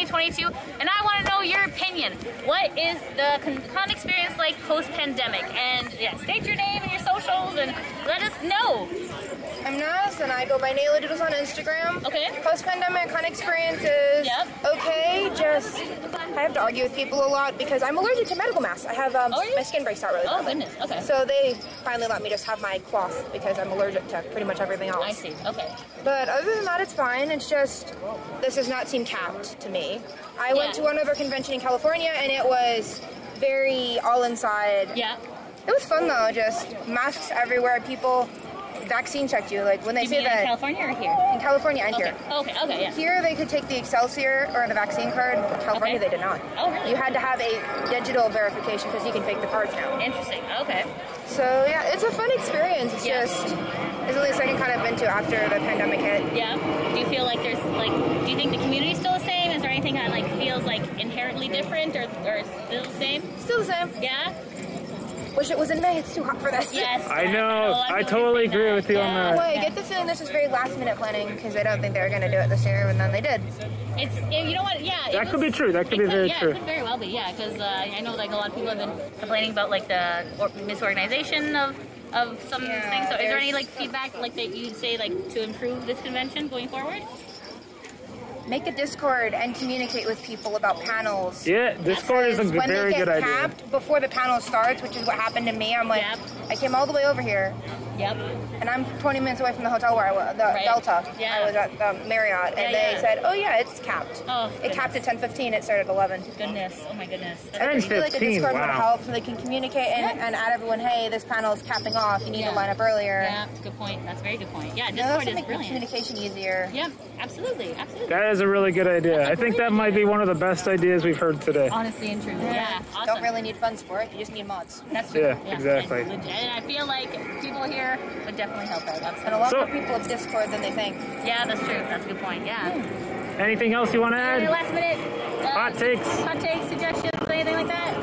2022, and I want to know your opinion. What is the con experience like post-pandemic? And yeah, state your name and your socials and let us know. I'm Naz, and I go by Naila Doodles on Instagram. Okay. Post-pandemic con experience is okay, just I have to argue with people a lot because I'm allergic to medical masks. I have my skin breaks out really badly. Oh goodness, okay. So they finally let me just have my cloth because I'm allergic to pretty much everything else. I see, okay. But other than that, it's fine. It's just, this does not seem capped to me. I went to another convention in California, and it was very all inside. Yeah. It was fun though, just masks everywhere, people vaccine checked you, like when they say that. In California or here? In California and here. Okay, yeah. Here they could take the Excelsior or the vaccine card. In California they did not. Oh, really? You had to have a digital verification because you can fake the cards now. Interesting, okay. So yeah, it's a fun experience. It's just, it's at least I can kind of into after the pandemic hit. Yeah. Do you feel like there's like, do you think the community's still the same? Is there anything that like feels like inherently different or still the same? Still the same. Yeah? Wish it was in May. It's too hot for this. Yes. I know. I totally agree with you on that. Well, I get the feeling this was very last minute planning because I don't think they were going to do it this year, and then they did. It's, you know what, yeah. That could be true. That could be very true. Yeah, it could very well be, yeah, because I know like a lot of people have been complaining about like the misorganization of some things. So is there any like feedback like that you'd say like to improve this convention going forward? Make a Discord and communicate with people about panels. Yeah, Discord is a very good idea. When they get capped before the panel starts, which is what happened to me, I'm like, I came all the way over here. Yep. And I'm 20 minutes away from the hotel where I was, the Delta. Yeah. I was at the Marriott, and they said, oh yeah, it's capped. Oh, it capped at 10:15, it started at 11. Goodness, oh my goodness. 10:15, like a Discord would wow. help so they can communicate and add everyone, hey, this panel is capping off, you need to line up earlier. Yeah, that's a good point. That's a very good point. Yeah, Discord is brilliant. Communication easier. Yeah, absolutely, absolutely. That is a really good idea. I think that might be one of the best ideas we've heard today. Honestly and truly, yeah. Awesome. Don't really need funds for it, you just need mods. That's true. Yeah, exactly. And I feel like people here would definitely help out. Absolutely. And a lot more people have Discord than they think. Yeah, that's true. That's a good point, yeah. Anything else you want to add? Last minute hot takes, suggestions, anything like that?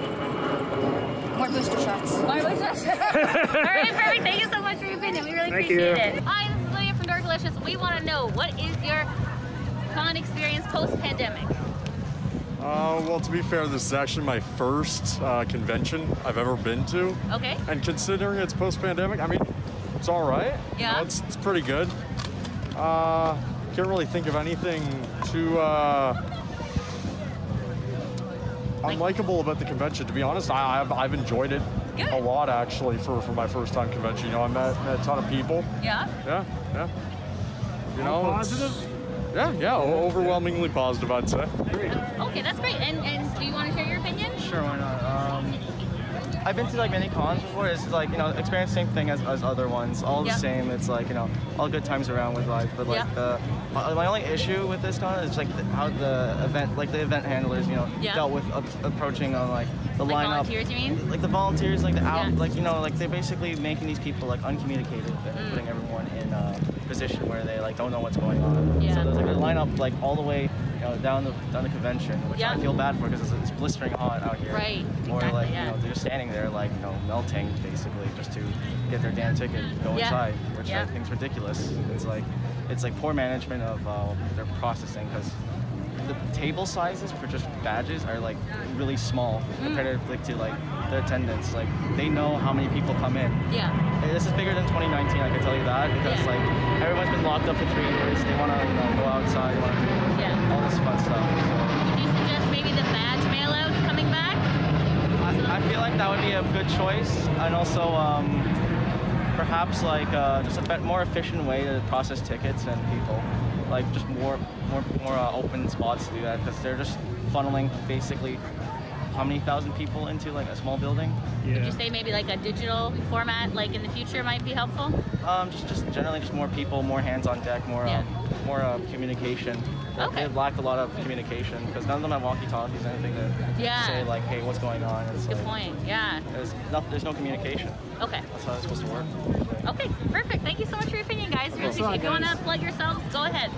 More booster shots. More booster shots. All right, perfect. Thank you so much for your opinion. We really appreciate it. Hi, this is Lydia from Dark Delicious. We want to know, what is your con experience post-pandemic? Well, to be fair, this is actually my first convention I've ever been to. Okay. And considering it's post-pandemic, I mean, it's all right. Yeah. You know, it's pretty good. Can't really think of anything too unlikable about the convention. To be honest, I've enjoyed it a lot actually for my first time convention. You know, I met a ton of people. Yeah. Yeah. You know, positive. Yeah, overwhelmingly positive, I'd say. Okay, that's great. And do you want to share your opinion? Sure, why not? I've been to like many cons before. It's like, you know, experience same thing as other ones. All the same. It's like, you know, all good times around with life. But like my only issue with this con is like how the event handlers, you know, dealt with approaching on like the like lineup. Volunteers, you mean? Like the volunteers, like the like, you know, like they're basically making these people like uncommunicated and putting everyone in a position where they like don't know what's going on. Yeah. So there's like a lineup like all the way, you know, down the convention, which I feel bad for because it's blistering hot out here. Right. Or exactly, like, you know, they're standing there like, you know, melting basically just to get their damn ticket and go inside, which I think is ridiculous. It's like poor management of their processing because the table sizes for just badges are like really small compared to like their attendance. Like they know how many people come in. Yeah. This is bigger than 2019, I can tell you that, because like everyone's been locked up for 3 years. They want to, you know, go outside, they want to do all this fun stuff. So. Would you suggest maybe the badge mail-outs coming back? I feel like that would be a good choice, and also perhaps like just a bit more efficient way to process tickets and people, like just more open spots to do that, because they're just funneling basically how many thousand people into like a small building. Would you say maybe like a digital format, like in the future, might be helpful? Just generally just more people, more hands on deck, more communication. They lack a lot of communication because none of them have walkie-talkies or anything to say like, hey, what's going on? It's good like, point. Yeah. There's no communication. Okay. That's how it's supposed to work. Okay, perfect. Thank you so much for your opinion, guys. Really appreciate it. If you want to plug yourselves, go ahead.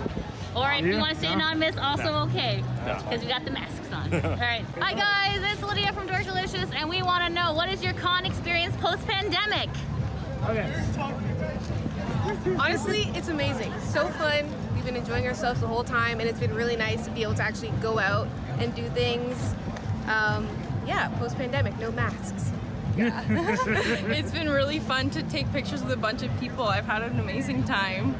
Or if you want to stay anonymous, also okay, because we got the masks on. All right. Hi guys, it's Lydia from Dark Delicious, and we want to know, what is your con experience post-pandemic? Okay. Honestly, it's amazing. So fun. We've been enjoying ourselves the whole time, and it's been really nice to be able to actually go out and do things. Yeah, post-pandemic, no masks. Yeah. It's been really fun to take pictures with a bunch of people. I've had an amazing time.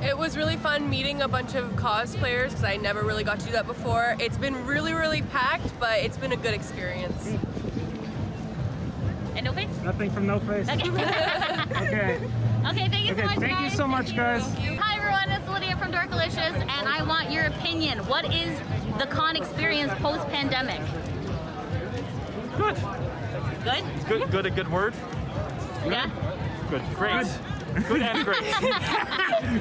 It was really fun meeting a bunch of cosplayers because I never really got to do that before. It's been really, really packed, but it's been a good experience. And no face? Nothing from no face. Okay. Okay. Okay, thank you so much, Thank you so much, guys. Hi everyone, it's Lydia from Dorkalicious, and I want your opinion. What is the con experience post-pandemic? Good. Good? Good. A good word. Yeah? Good. Great. Good and great.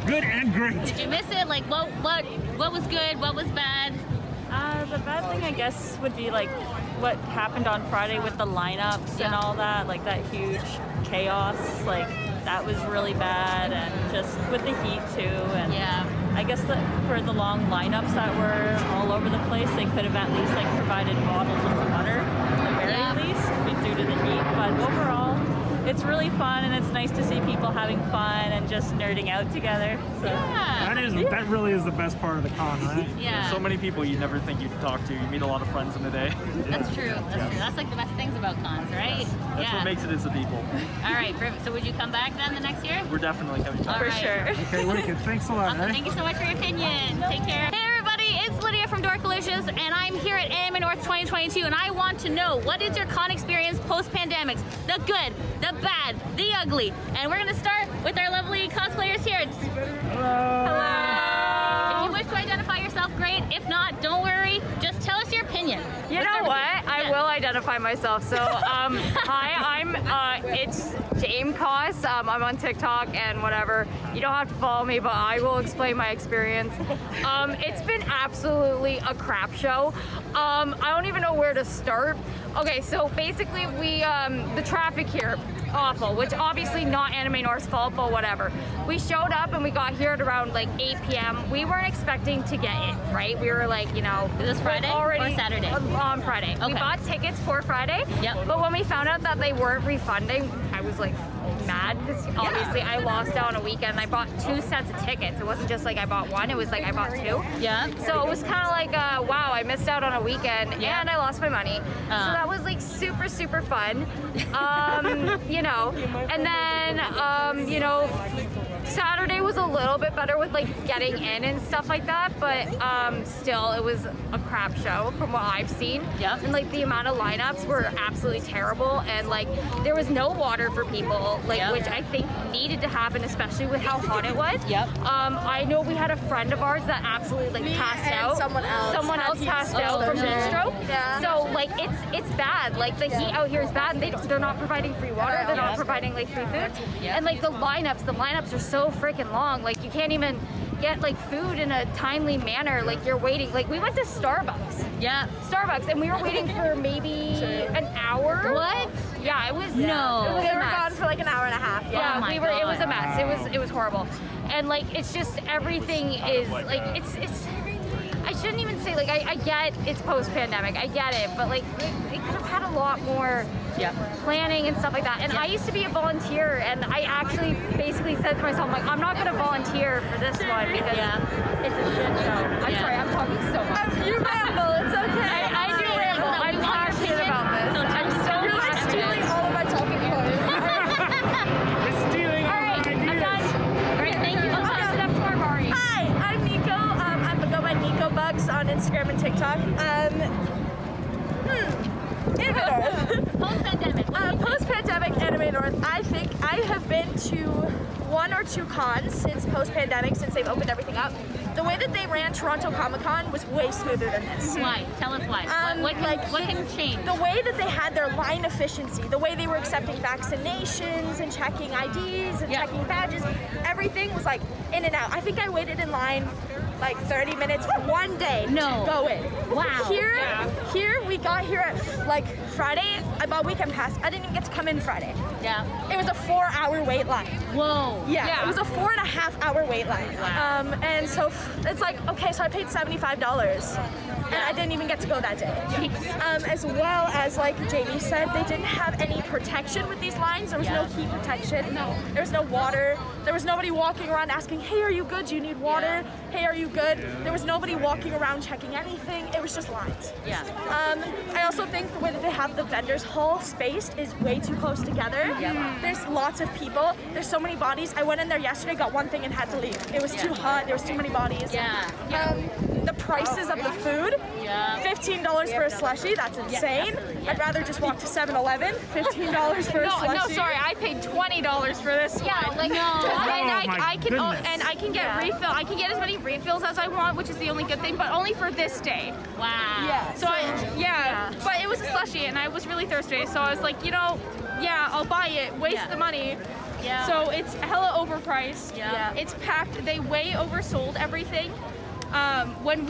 Good and great. Did you miss it? Like, what was good? What was bad? The bad thing, I guess, would be like what happened on Friday with the lineups and all that, like that huge chaos. Like that was really bad, and just with the heat too. And yeah, I guess that for the long lineups that were all over the place, they could have at least like provided bottles of water at the very least, due to the heat. But overall, it's really fun, and it's nice to see people having fun and just nerding out together. So. Yeah. That really is the best part of the con, right? Yeah. So many people you never think you'd talk to. You meet a lot of friends in the day. That's true. That's true. That's like the best things about cons, right? That's what makes it is the people. All right, perfect. So would you come back then the next year? We're definitely coming back. For sure. Okay, wicked. Thanks a lot. Awesome. Thank you so much for your opinion. Take care. Hey everybody, it's Lydia from Dorkalicious, and I'm here at Anime North 2022, and I want to know, what is your con experience post-pandemics? The good, the bad, the ugly. And we're gonna start with our lovely cosplayers here. Hello. If you wish to identify yourself, great. If not, don't worry. Just tell us your opinion. You know what? I will identify myself. So, hi, it's Jame Cos. I'm on TikTok and whatever. You don't have to follow me, but I will explain my experience. It's been absolutely a crap show. I don't even know where to start. Okay, so basically the traffic here, awful, which obviously not Anime North's fault, but whatever. We showed up and we got here at around like 8 p.m. We weren't expecting to get in, right? We were like, you know. Is this Friday or Saturday? On Friday. Okay. We bought tickets for Friday, Yep. but when we found out that they weren't refunding, I was like mad because obviously I lost out on a weekend. I bought 2 sets of tickets. It wasn't just like I bought one, it was like I bought 2. Yeah. So it was kind of like, wow, I missed out on a weekend and I lost my money. So that was like super, super fun. You know, and then, you know, Saturday was a little bit better with like getting in and stuff like that, but still it was a crap show from what I've seen. Yep. And like the amount of lineups were absolutely terrible, and like there was no water for people, like which I think needed to happen, especially with how hot it was. Yep. I know we had a friend of ours that absolutely like passed out. Someone else passed out from heat stroke. Yeah. So like it's bad. Like the heat out here is bad. They're not providing free water. They're not providing like free food. And like the lineups are so freaking long. Like you can't even get like food in a timely manner. Like you're waiting. Like we went to Starbucks. Yeah. Starbucks, and we were waiting for maybe an hour. What? Yeah, it was. No. It was We were gone for like an hour and a half. Yeah, Oh my we were. It was a God. mess. It was horrible, and like it's just everything is like it's. I shouldn't even say like I get it's post-pandemic. I get it, but like they could have had a lot more planning and stuff like that. And I used to be a volunteer, and I actually basically said to myself, like, I'm not going to volunteer for this one because it's a shit show. I'm sorry, I'm talking so much. You ramble, it's okay. I do ramble. I'm passionate about this. I'm so You're like stealing all of my talking points. We're stealing All right, I'm done. Great, thank you. I'll pass it up to our Mari. Hi, I'm Nico. I'm go by Nico Bucks on Instagram and TikTok. Anime North. Post-pandemic. Post-pandemic Anime North. I think I have been to 1 or 2 cons since post-pandemic, since they've opened everything up. The way that they ran Toronto Comic Con was way smoother than this. Why? Tell us why. What can change? The way that they had their line efficiency, the way they were accepting vaccinations and checking IDs and checking badges, everything was like in and out. I think I waited in line like 30 minutes one day to go in. Wow. Here we got here at like Friday. I bought weekend pass. I didn't even get to come in Friday. Yeah. It was a 4-hour wait line. Whoa. Yeah. It was a 4.5-hour wait line. Wow. And so it's like, okay, so I paid $75 and I didn't even get to go that day. As well as, like Jamie said, they didn't have any protection with these lines. There was no heat protection. No. There was no water. There was nobody walking around asking, hey, are you good? Do you need water? Hey, are you good? There was nobody walking around checking anything. It was just lines. Yeah. I also think the way that they have the vendors hall spaced is way too close together. There's lots of people. There's so many bodies. I went in there yesterday, got one thing and had to leave. It was too hot. There was too many bodies. The prices of the food, $15 for a slushie, that's insane. I'd rather just walk to 7-Eleven, $15 for a slushie. No, sorry, I paid $20 for this one. Like, I can get refill. I can get as many refills as I want, which is the only good thing, but only for this day. Wow. But it was a slushie and I was really thirsty, so I was like, you know, I'll buy it, waste the money. Yeah. So it's hella overpriced. It's packed. They way oversold everything. When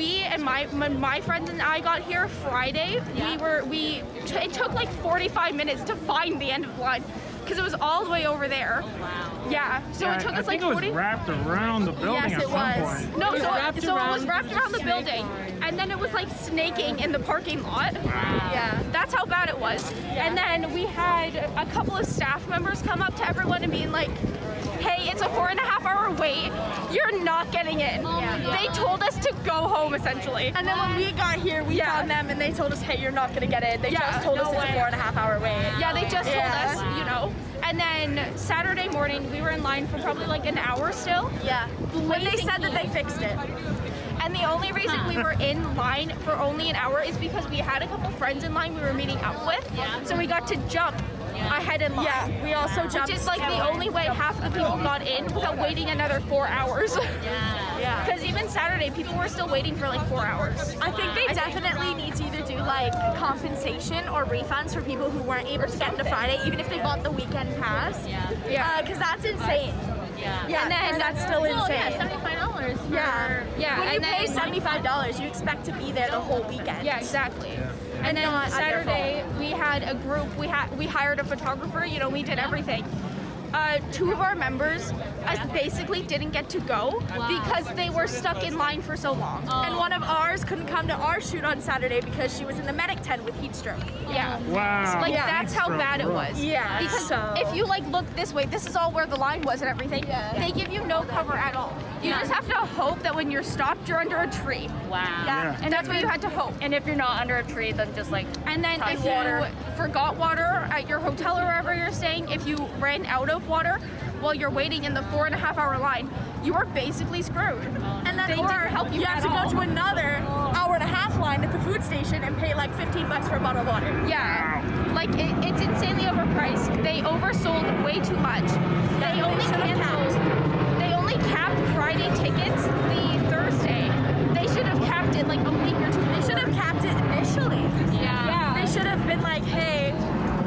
my friends and I got here Friday, it took like 45 minutes to find the end of the line because it was all the way over there. Wow. Yeah. So it took us like 40. it was wrapped around the building at some point. No, so it was wrapped around the building, and then it was like snaking in the parking lot. Wow. Yeah, that's how bad it was. And then we had a couple of staff members come up to everyone and being like, hey, it's a 4.5-hour wait. You're not getting in. They told us to go home, essentially. And then when we got here, we found them and they told us, hey, you're not going to get in. They just told us it's a 4.5-hour wait. Yeah, they just told us, you know. And then Saturday morning, we were in line for probably like an hour still. Yeah. When they said that they fixed it. And the only reason we were in line for only an hour is because we had a couple friends in line we were meeting up with. So we got to jump ahead in line. Yeah, we also jumped. Which is like the only way half the people got in without waiting another 4 hours. Yeah. Because even Saturday, people were still waiting for like 4 hours. I think they definitely need to either do like compensation or refunds for people who weren't able to get into Friday, even if they bought the weekend pass. Because that's insane. And then that's still insane. $75 for... Yeah. When you pay $75, you expect to be there the whole weekend. Yeah, exactly. And then Saturday, we had a group, we hired a photographer, you know, we did everything. 2 of our members basically didn't get to go because they were stuck in line for so long. And one of ours couldn't come to our shoot on Saturday because she was in the medic tent with heat stroke. Yeah. Wow. Like that's how bad it was. Yeah. Because if you like look this way, this is all where the line was and everything. They give you no cover at all. You just have to hope that when you're stopped, you're under a tree. Wow. And that's what you had to hope. And if you're not under a tree, then just like And then if you forgot water at your hotel or wherever you're staying, if you ran out of water while you're waiting in the 4.5-hour line, you are basically screwed. And then they didn't help you have to go to another hour-and-a-half line at the food station and pay like $15 for a bottle of water. Yeah. Like it's insanely overpriced. They oversold way too much. They only capped Friday tickets the Thursday. They should have capped it like a week or 2. They should have capped it initially. Yeah. They should have been like, hey,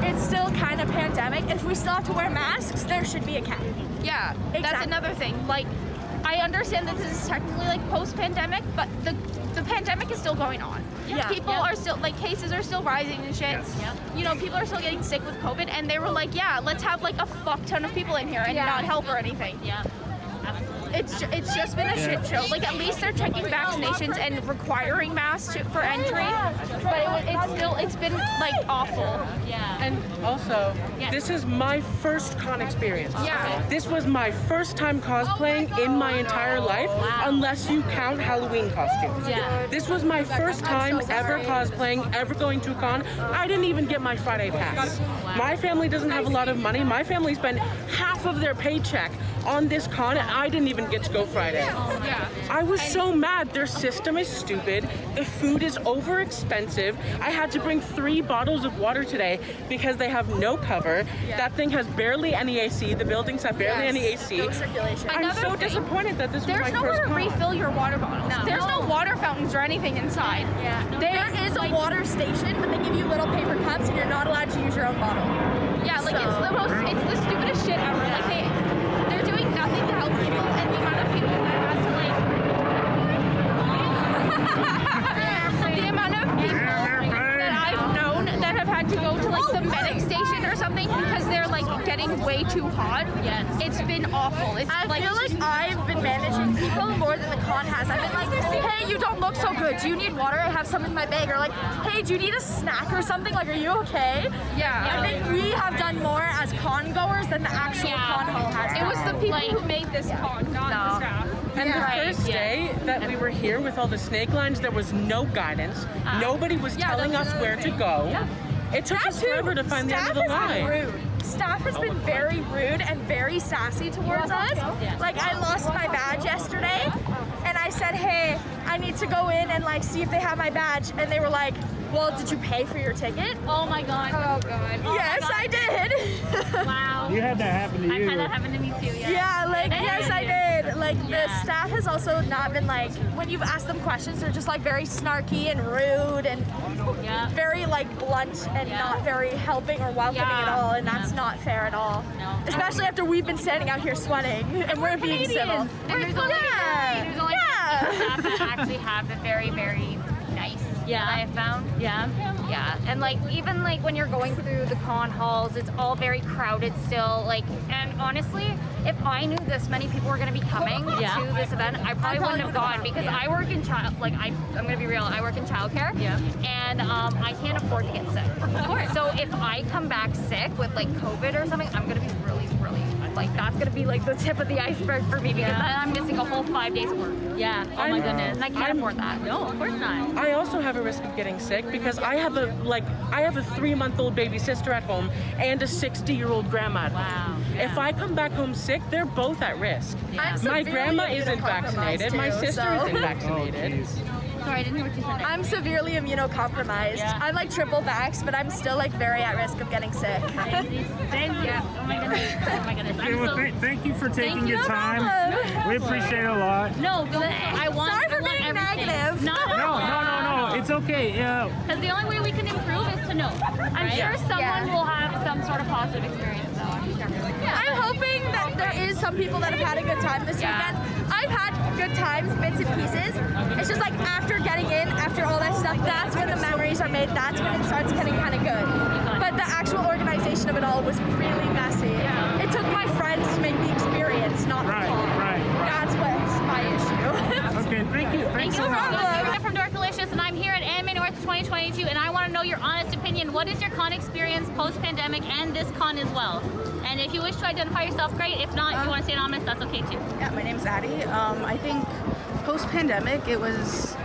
it's still kind of pandemic. If we still have to wear masks, there should be a cap. Yeah, that's another thing. Like, I understand that this is technically like post-pandemic, but the pandemic is still going on. People are still, like, cases are still rising and shit. You know, people are still getting sick with COVID, and they were like, let's have like a fuck ton of people in here and not help or anything. It's just been a shit show. Like, at least they're checking vaccinations and requiring masks for entry, but it's been like awful. And also, this is my first con experience. This was my first time cosplaying in my entire life, unless you count Halloween costumes. This was my first time ever cosplaying, ever going to a con. I didn't even get my Friday pass. My family doesn't have a lot of money. My family spent half of their paycheck on this con, and I didn't even get to go Friday. I was so mad. Their system is stupid. The food is over expensive. I had to bring 3 bottles of water today because they have no cover. That thing has barely any AC. The buildings have barely any AC. No circulation. I'm so disappointed that this was my first con. There's nowhere to refill your water bottles. There's no water fountains or anything inside. There is a water station, but they give you little paper cups and you're not allowed to use your own bottle. It's the stupidest shit ever. Like they're doing nothing to help people, and the amount of people that has to the amount of people that I've known that have had to go to like the medic station or something because they're like getting way too hot. con, it's been awful. It's I feel like I've been managing people more than the con has. I've been like, hey, you don't look so good. Do you need water? I have some in my bag. Or like, hey, do you need a snack or something? Like, are you okay? Yeah. I think we have done more as con goers than the actual con hall has. It was the people who made this con, not the staff. And the first day that we were here with all the snake lines, there was no guidance. Nobody was telling us where to go. It took us forever to find the end of the line. Staff has been very rude and very sassy towards us. Like, I lost my badge yesterday, and I said, hey, I need to go in and like see if they have my badge, and they were like, well, did you pay for your ticket? Oh my god. Oh god. Yes, I did. Wow. You had that happen to you. I've had that happen to me too, yeah. Yeah, like, yes, I did. Like, the staff has also not been like, when you've asked them questions, they're just like very snarky and rude and very like blunt and not very helping or welcoming at all, and that's not fair at all. No. Especially after we've been standing out here sweating and we're being civil. And there's only staff that actually have been very, very nice. Yeah, I have found. Yeah. And like even like when you're going through the con halls, it's all very crowded still. Like, and honestly, if I knew this many people were going to be coming to this event, I probably wouldn't have gone because I work in I'm going to be real. I work in childcare. Yeah. And I can't afford to get sick. Of course. So if I come back sick with like COVID or something, I'm going to be really, really like that's going to be like the tip of the iceberg for me because then I'm missing a whole 5 days of work. Yeah. Oh my goodness. And I can't afford that. No, of course not. I also have a risk of getting sick because I have a 3-month-old baby sister at home and a 60-year-old grandma at home. Wow. If I come back home sick, they're both at risk. My grandma isn't vaccinated. My sister isn't vaccinated. Sorry, I didn't hear what you said. I'm severely immunocompromised. I'm like triple vaxxed, but I'm still like very at risk of getting sick. Thank you. Oh my goodness. Oh my goodness. Okay, well, thank you for taking your time. We appreciate it a lot. No, I want. Sorry for being negative. No. It's okay. Yeah. Because the only way we can improve is to know. I'm sure someone will have some sort of positive experience, though. I'm sure. I'm hoping that there is some people that have had a good time this weekend. I've had good times, bits and pieces. It's just like after getting in, after all that stuff, that's when the memories are made. That's when it starts getting kind of good. But the actual organization of it all was really messy. It took my friends to make the experience, not the call. That's what's my issue. Okay, thank you. Thanks a lot. I'm from Dorkalicious, and I'm here at Anime North 2022, and I want to know your honest opinion. What is your con experience post-pandemic and this con as well? And if you wish to identify yourself, great. If not, you want to stay anonymous, that's okay too. Yeah, my name's Addie. I think post-pandemic, it was...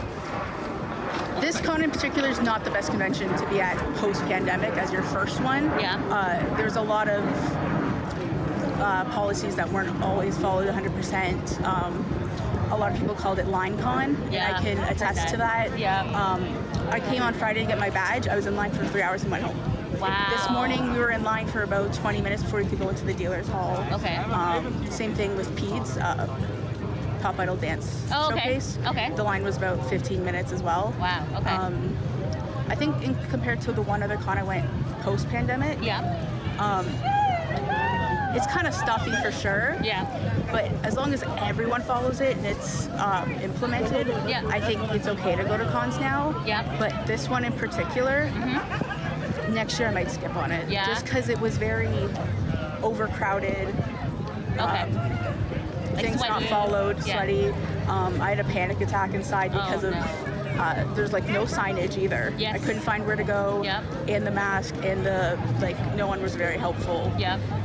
This con in particular is not the best convention to be at post-pandemic as your first one. Yeah. There's a lot of policies that weren't always followed 100%. A lot of people called it line con, and I can attest to that. I came on Friday to get my badge. I was in line for 3 hours and went home. Wow. This morning we were in line for about 20 minutes before we could go into the dealer's hall. Okay. Same thing with Peds, Pop Idol Dance Showcase. Okay. The line was about 15 minutes as well. Wow. Okay. I think compared to the one other con I went post-pandemic. It's kind of stuffy for sure. Yeah. But as long as everyone follows it and it's implemented, I think it's okay to go to cons now. Yeah. But this one in particular, next year I might skip on it. Yeah. Just because it was very overcrowded. Okay. Things not followed, sweaty. I had a panic attack inside because of there's like no signage either. Yes. I couldn't find where to go. And the mask and the no one was very helpful.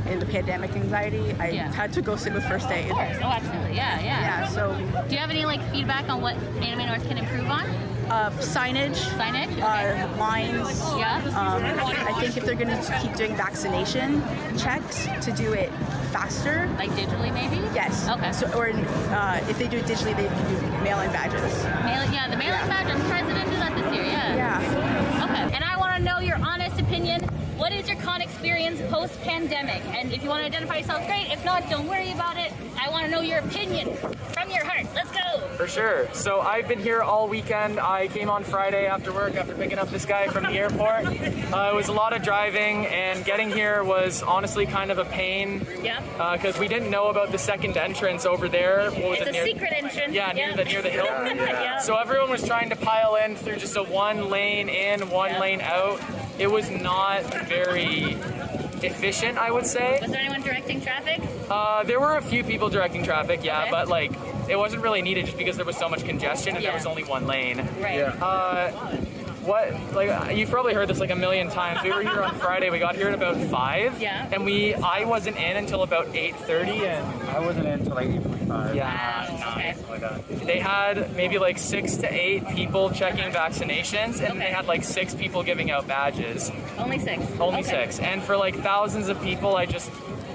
And the pandemic anxiety, I had to go sit with first aid. Of course. Oh, absolutely. Yeah. So do you have any feedback on what Anime North can improve on? Signage, lines. I think if they're going to keep doing vaccination checks, to do it faster. Like digitally, maybe? Yes. Okay. So, or if they do it digitally, they can do mail-in badges. The mail-in badge. I'm surprised they didn't do that this year. Yeah. Okay. And I want to know your honest opinion. What is your con experience post-pandemic? And if you want to identify yourself, great. If not, don't worry about it. I want to know your opinion from your heart. Let's go. For sure. So I've been here all weekend. I came on Friday after work after picking up this guy from the airport. It was a lot of driving, and getting here was honestly kind of a pain. Yeah. Because we didn't know about the second entrance over there. What was it's a secret entrance. Yeah, near the hill. Yeah. So everyone was trying to pile in through just a one lane in, one lane out. It was not very efficient, I would say. Was there anyone directing traffic? There were a few people directing traffic, yeah, okay. But like it wasn't really needed just because there was so much congestion and there was only one lane. Right. You've probably heard this like a million times. We were here on Friday. We got here at about 5. Yeah. And I wasn't in until about 8:30, and I wasn't in until like 8:45. Yeah. Okay. They had maybe like 6 to 8 people checking vaccinations, and they had like 6 people giving out badges. Only 6. Only 6. And for like thousands of people, I just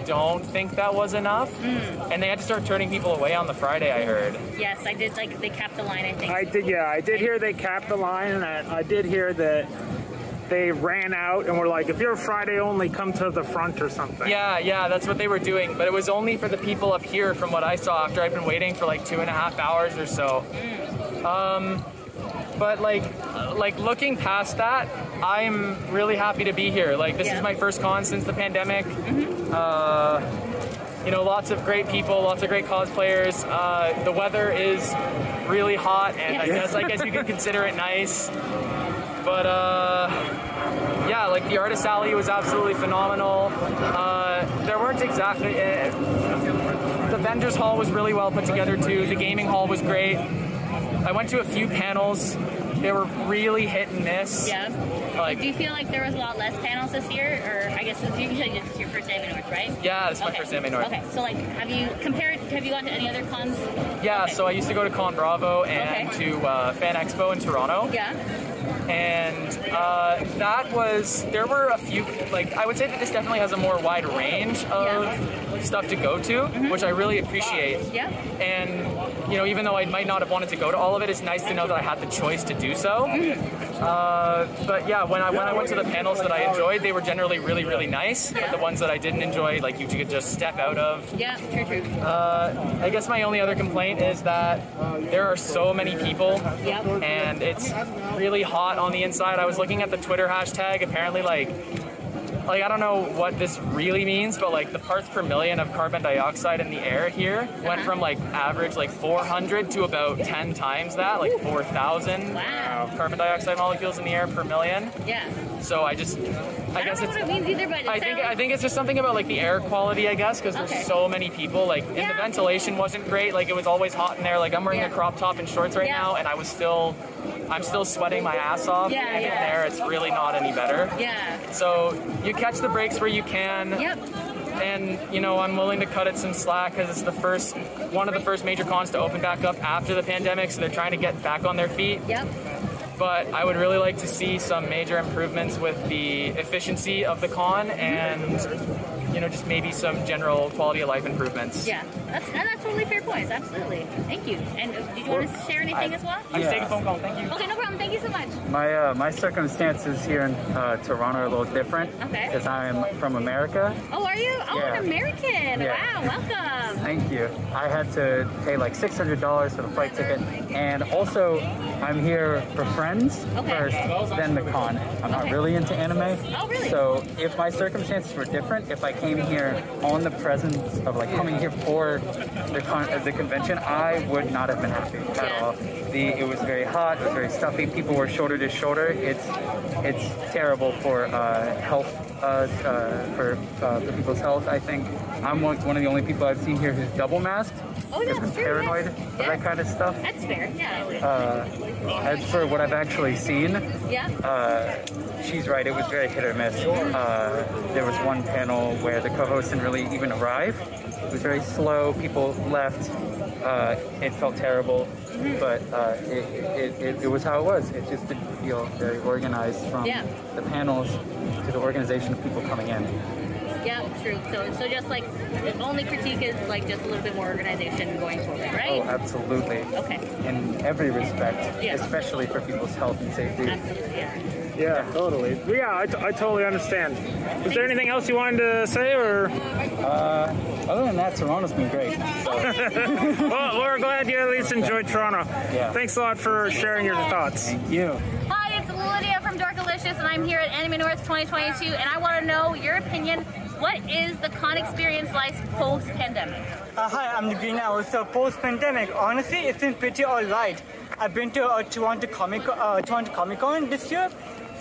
don't think that was enough. And they had to start turning people away on the Friday, I heard. Yes, I did. Like they capped the line, I think. I did hear they capped the line, and I did hear that they ran out and were like, if you're Friday only, come to the front or something. Yeah, that's what they were doing. But it was only for the people up here, from what I saw, after I've been waiting for like 2.5 hours or so. But like looking past that, I'm really happy to be here. Like this is my first con since the pandemic. You know, lots of great people, lots of great cosplayers. The weather is really hot, and I guess you could consider it nice. But yeah, like the Artist Alley was absolutely phenomenal. There weren't exactly the vendors hall was really well put together too. The gaming hall was great. I went to a few panels. They were really hit and miss. Yeah. Like, do you feel like there was a lot less panels this year, or I guess this is your first AMA North, right? Yeah, this is my first AMA North. Okay, so like, have you gone to any other cons? Yeah, so I used to go to Con Bravo and to Fan Expo in Toronto. Yeah. And there were a few, like, I would say that this definitely has a more wide range of stuff to go to, which I really appreciate. Yeah. And, you know, even though I might not have wanted to go to all of it, it's nice to know that I had the choice to do so. But yeah, when I went to the panels that I enjoyed, they were generally really, really nice. But the ones that I didn't enjoy, like, you could just step out of. Yeah, true. I guess my only other complaint is that there are so many people, and it's really hot on the inside. I was looking at the Twitter hashtag. Apparently, like I don't know what this really means, but like the parts per million of carbon dioxide in the air here went from like average like 400 to about 10 times that, like 4,000 carbon dioxide molecules in the air per million. Yeah. So I guess don't know what it means either, but I think it's just something about like the air quality, I guess, because there's so many people. Like, and the ventilation wasn't great. Like, it was always hot in there. Like, I'm wearing a crop top and shorts right now, and I'm still sweating my ass off. Yeah, and in there, it's really not any better. Yeah. So you catch the breaks where you can. Yep. And, you know, I'm willing to cut it some slack because it's one of the first major cons to open back up after the pandemic, so they're trying to get back on their feet. Yep. But I would really like to see some major improvements with the efficiency of the con and, you know, just maybe some general quality of life improvements. Yeah, that's totally fair points. Absolutely. Thank you. And did you want to share anything as well? I'm taking a phone call. Thank you. Okay, no problem. Thank you so much. My circumstances here in Toronto are a little different. Okay. Because I'm from America. Oh, are you? Oh, an American. Yeah. Wow, welcome. Thank you. I had to pay like $600 for the flight ticket, and also I'm here for friends first, then the con. I'm not really into anime. Oh, really? So if my circumstances were different, if I came here on the presence of like coming here for the convention, I would not have been happy at all. It was very hot. It was very stuffy. People were shoulder to shoulder. It's terrible for health. For people's health. I think I'm one of the only people I've seen here who's double masked. Oh, yeah, I'm paranoid of that kind of stuff. That's fair, yeah. As for what I've actually seen, she's right, it was very hit or miss. There was one panel where the co-host didn't really even arrive. It was very slow, people left. It felt terrible, but it was how it was. It just didn't feel very organized from the panels to the organization of people coming in. Yeah, true. So just like the only critique is like just a little bit more organization going forward, right? Oh, absolutely. Okay. In every respect, especially for people's health and safety. Absolutely, Yeah, totally. Yeah, I totally understand. Is there anything else you wanted to say, or? Other than that, Toronto's been great. So. Well, we're glad you at least enjoyed Toronto. Yeah. Thanks a lot for sharing your thoughts. Thank you. Hi, it's Lydia from Dorkalicious, and I'm here at Anime North 2022, and I want to know your opinion. What is the con experience like post-pandemic? Hi, I'm the Green Owl. So post-pandemic, honestly, it's been pretty alright. I've been to Toronto Comic Con this year,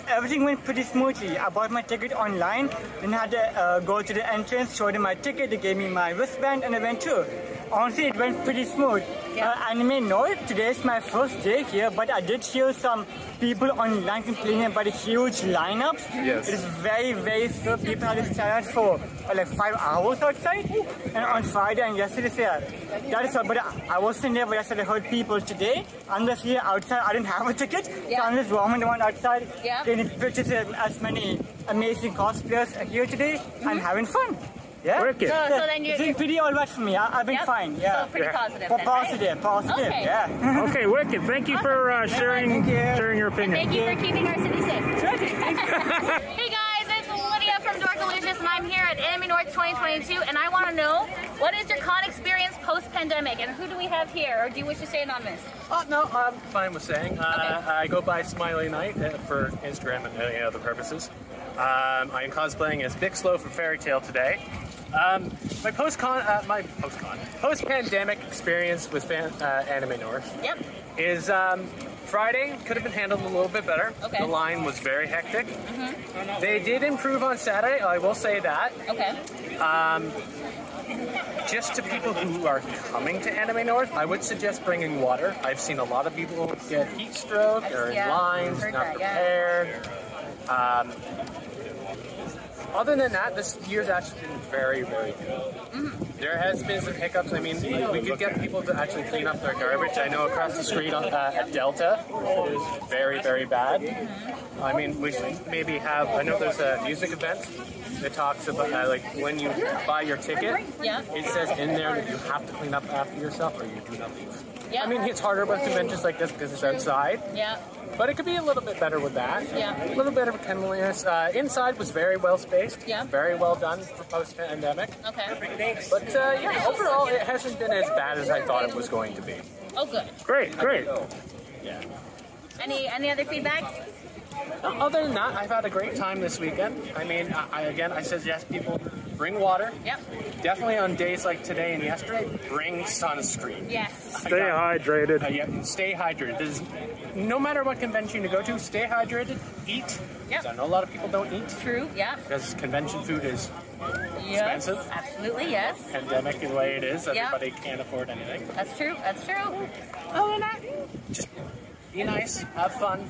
everything went pretty smoothly. I bought my ticket online, then had to go to the entrance, showed them my ticket, they gave me my wristband, and I went through. Honestly, it went pretty smooth. Anime North, today is my first day here, but I did hear some people online complaining about the huge lineups. Yes. It is very, very slow. People had to stand out for like 5 hours outside. And on Friday and yesterday, that is all. But I wasn't there, but yesterday I heard people today, unless here outside, I didn't have a ticket. So I'm just roaming the one outside, getting pictures of as many amazing cosplayers here today and having fun. Yeah. Wicked. So then you're it's pretty alright for me. I've been fine. Yeah. So pretty positive. Well, then, positive. Okay. Yeah. Okay, wicked. Thank you for sharing your opinion. And thank you for keeping our city safe. Hey guys, it's Lydia from Dorkalicious, and I'm here at Anime North 2022, and I want to know, what is your con experience post-pandemic, and who do we have here, or do you wish to stay anonymous? No, I'm fine with saying. I go by Smiley Knight for Instagram and any other purposes. I am cosplaying as Big Slow from Fairy Tail today. My post-pandemic experience with Anime North is Friday could have been handled a little bit better. The line was very hectic. They did improve on Saturday, I will say that. Just to people who are coming to Anime North, I would suggest bringing water. I've seen a lot of people get heat stroke or in lines, not prepared. Other than that, this year's actually been very, very good. There has been some hiccups. I mean, we could get people to actually clean up their garbage. I know across the street at Delta, it is very, very bad. I mean, we should maybe have, I know there's a music event that talks about, like, when you buy your ticket, it says in there that you have to clean up after yourself or you do not leave. I mean, it's harder with conventions like this because it's outside. But it could be a little bit better with that. A little bit of cleanliness. Inside was very well spaced. Very well done for post-pandemic. But yeah, overall, it hasn't been as bad as I thought it was going to be. Oh, good. Great. Yeah. Any other feedback? Other than that, I've had a great time this weekend. I mean, I suggest people bring water. Definitely on days like today and yesterday, bring sunscreen. Stay hydrated. Stay hydrated. No matter what convention you go to, stay hydrated, eat. I know a lot of people don't eat. True, Because convention food is expensive. Absolutely, yes. Pandemic the way it is, everybody can't afford anything. That's true, that's true. Other than that, just be nice, have fun.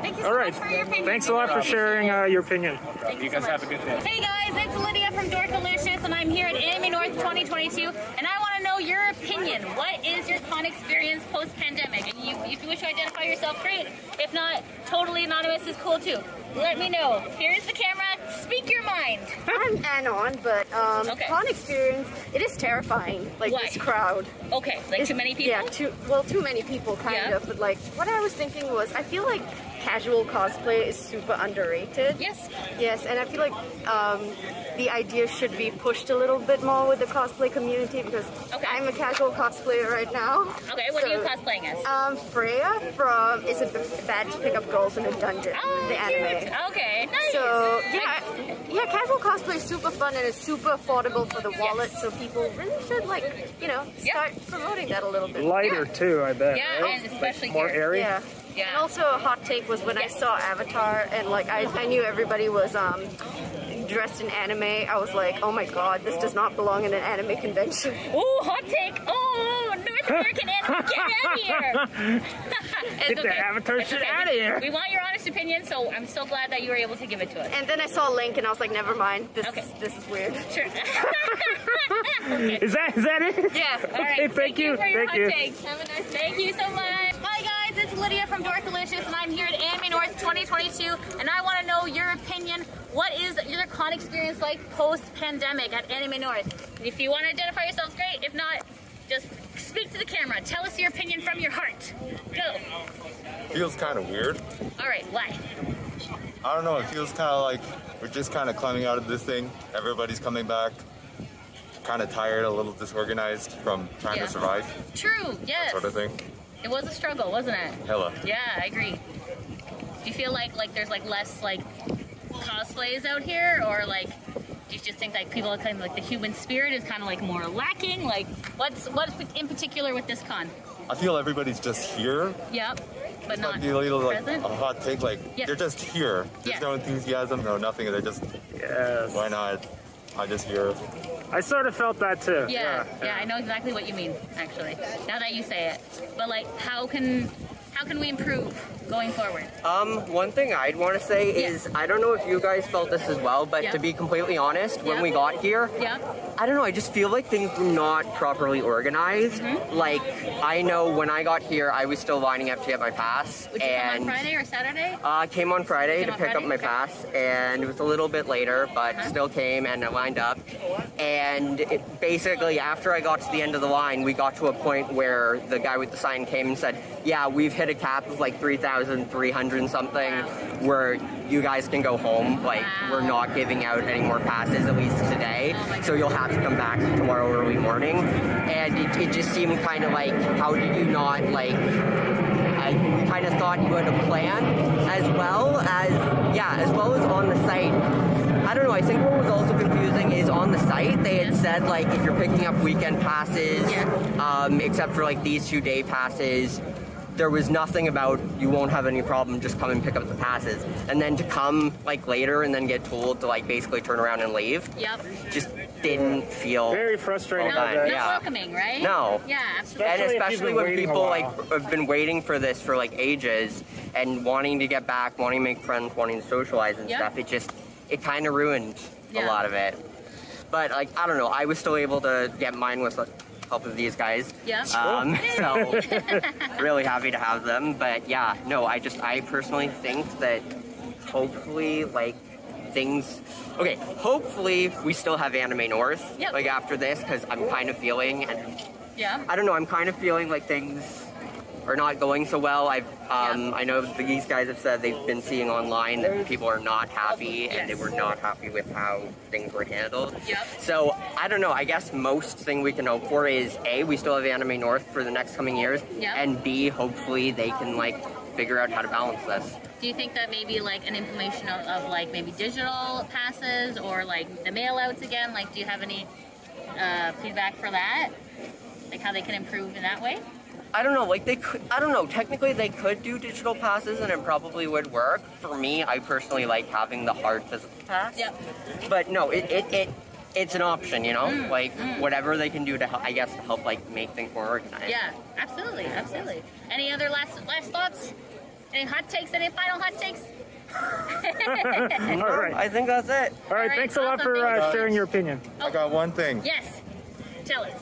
Thank you so much for your opinion. Thanks a lot for sharing your opinion. You guys have a good day. Hey guys, it's Lydia from Dorkalicious, and I'm here at Anime North 2022, and I want to know your opinion. What is your con experience post-pandemic? And if you wish to identify yourself, great. If not, totally anonymous is cool too. Let me know. Here's the camera. Speak your mind. I'm Anon, but con experience, it is terrifying. Like this crowd. Okay, like too many people? Yeah, too many people kind of. But like, what I was thinking was, I feel like casual cosplay is super underrated. Yes, and I feel like the idea should be pushed a little bit more with the cosplay community because I'm a casual cosplayer right now. Okay, what are you cosplaying as? Freya from Is It Bad to Pick Up Girls in a Dungeon, the anime. Okay, nice. So yeah, casual cosplay is super fun and it's super affordable for the wallet. So people really should start promoting that a little bit. Lighter too, I bet. Yeah, right? and especially like more airy. Yeah. And also a hot take was when I saw Avatar and like I knew everybody was dressed in anime. I was like, oh my god, this does not belong in an anime convention. Ooh, hot take! Oh, North American anime, get out of here! Get the Avatar shit out of here! We want your honest opinion, so I'm so glad that you were able to give it to us. And then I saw Link and I was like, never mind. This is weird. Sure. Is that it? Yeah. All right. Okay, thank you. For your Thank hot you. takes. Have a nice day. Thank you so much. Hi guys, it's Lydia from Dorkalicious, and I'm here at Anime North 2022, and I want to know your opinion. What is your con experience like post-pandemic at Anime North? If you want to identify yourselves, great. If not, just speak to the camera. Tell us your opinion from your heart. Go. Feels kind of weird. All right, why? I don't know, it feels kind of like we're just kind of climbing out of this thing. Everybody's coming back. Kind of tired, a little disorganized from trying to survive. True, yes. That sort of thing. It was a struggle, wasn't it? Hella. Yeah, I agree. Do you feel like there's like less like cosplays out here, or like do you just think like people are kind of like the human spirit is kind of like more lacking? Like what's in particular with this con? I feel everybody's just here. Yep. but not be a little like present? a hot take. Like they're just here. There's no enthusiasm, no nothing. They're just why not? I'm just here. I sort of felt that too. Yeah, I know exactly what you mean, actually. Now that you say it. But like, how can we improve going forward? One thing I'd want to say is, I don't know if you guys felt this as well, but to be completely honest, when we got here, I don't know, I just feel like things were not properly organized. Like, I know when I got here, I was still lining up to get my pass. Would you come on Friday or Saturday? Came on Friday to pick up my pass, and it was a little bit later, but still came and I lined up. And basically, after I got to the end of the line, we got to a point where the guy with the sign came and said, yeah, we've hit a cap of like 3,300 and something, where you guys can go home. Like, we're not giving out any more passes, at least today. So you'll have to come back tomorrow early morning. And it just seemed kind of like, how did you not, like, we kind of thought you had a plan, as well as on the site. I don't know, I think what was also confusing is on the site, they had said, like, if you're picking up weekend passes, except for, like, these 2-day passes, there was nothing about you won't have any problem, just come and pick up the passes. And then to come like later and then get told to like basically turn around and leave. Just didn't feel very frustrating. Not welcoming, right? No. Yeah, absolutely. And especially when people like have been waiting for this for like ages and wanting to get back, wanting to make friends, wanting to socialize and stuff, it kind of ruined a lot of it. But like, I don't know, I was still able to get mine with help of these guys. So really happy to have them. But yeah, no, I personally think that hopefully like hopefully we still have Anime North like after this, because I'm kind of feeling I don't know, I'm kind of feeling like things are not going so well. I know these guys have said they've been seeing online that people are not happy and they were not happy with how things were handled. So I don't know, I guess most thing we can hope for is A, we still have Anime North for the next coming years, and B, hopefully they can like figure out how to balance this. Do you think that maybe like an implementation of like maybe digital passes or like the mail outs again, like do you have any feedback for that? Like how they can improve in that way? I don't know, like I don't know, technically they could do digital passes and it probably would work. For me, I personally like having the hard physical pass. But no, it's an option, you know? Whatever they can do to help, I guess, to help like make things more organized. Yeah, absolutely. Any other last thoughts? Any hot takes? Any final hot takes? All right. I think that's it. All right, thanks a lot for sharing your opinion. I got one thing. Yes, tell us.